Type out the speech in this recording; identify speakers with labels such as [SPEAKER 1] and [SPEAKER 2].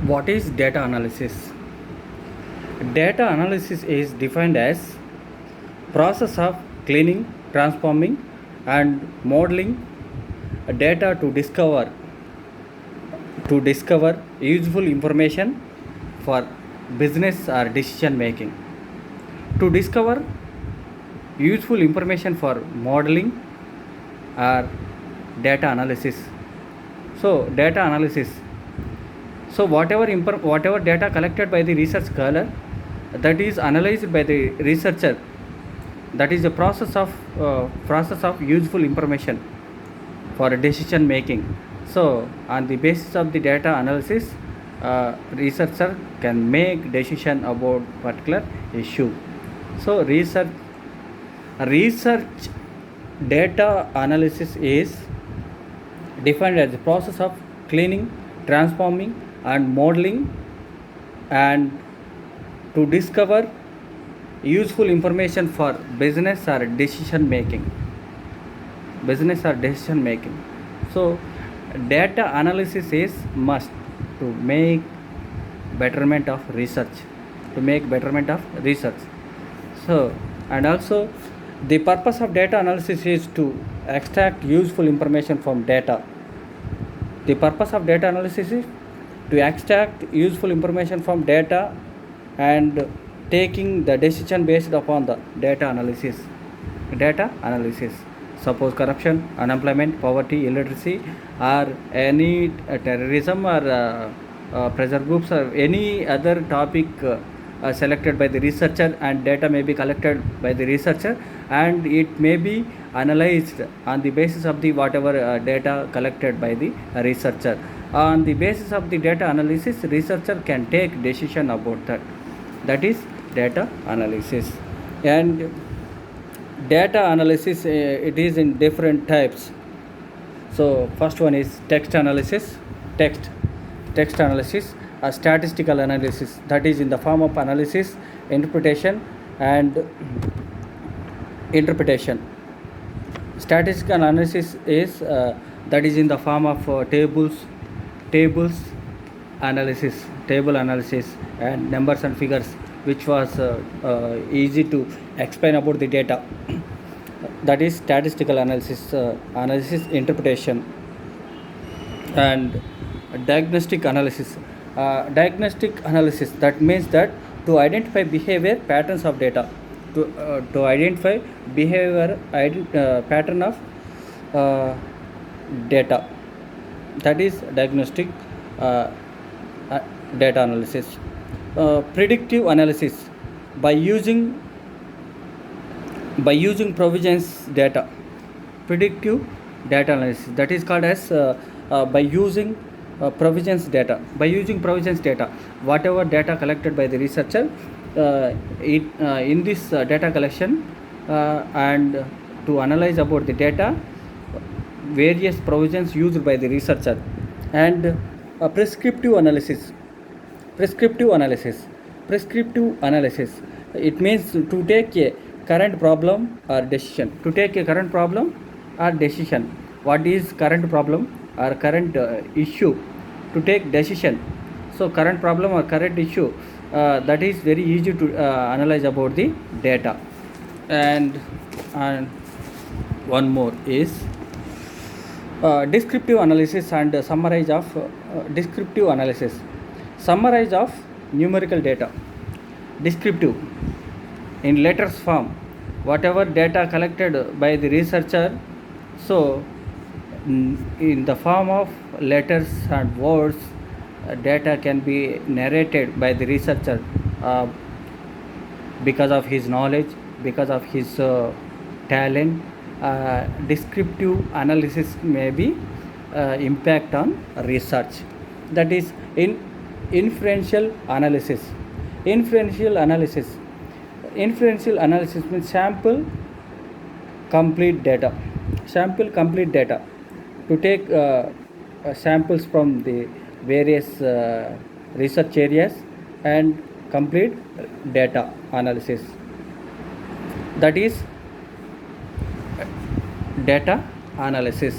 [SPEAKER 1] What is data analysis? Data analysis is defined as process of cleaning, transforming and modeling data to discover useful information for business or decision making. To discover useful information for modeling or data analysis. So data analysis. So whatever data collected by the research scholar, that is analyzed by the researcher. That is the process of useful information for decision making. So on the basis of the data analysis, researcher can make decision about particular issue. So research data analysis is defined as the process of cleaning, transforming and modeling and to discover useful information for business or decision making. So data analysis is must to make betterment of research. So and also the purpose of data analysis is to extract useful information from data. The purpose of data analysis is to extract useful information from data and taking the decision based upon the data analysis. Suppose corruption, unemployment, poverty, illiteracy or any terrorism or pressure groups or any other topic selected by the researcher, and data may be collected by the researcher and it may be analyzed on the basis of the whatever data collected by the researcher. On the basis of the data analysis, researcher can take decision about that. That is data analysis. And data analysis, it is in different types. So first one is text analysis. Text analysis, a statistical analysis, that is in the form of analysis, interpretation. Statistical analysis is that is in the form of table analysis and numbers and figures, which was easy to explain about the data. That is statistical analysis, interpretation. And diagnostic analysis, that means that to identify behavior patterns of data, to identify behavior pattern of data. That is diagnostic data analysis. Predictive analysis, by using provisions data. Predictive data analysis, that is called as by using provisions data. Whatever data collected by the researcher, in this data collection and to analyze about the data, various provisions used by the researcher. And prescriptive analysis, it means to take a current problem or decision. What is current problem or current issue? To take decision. So current problem or current issue, that is very easy to analyze about the data. And one more is descriptive analysis and summarize of descriptive analysis. Summarize of numerical data. Descriptive, in letters form, whatever data collected by the researcher, so in the form of letters and words, data can be narrated by the researcher because of his knowledge, because of his talent. Descriptive analysis may be impact on research. That is in inferential analysis means sample complete data. To take samples from the various research areas and complete data analysis. That is data analysis.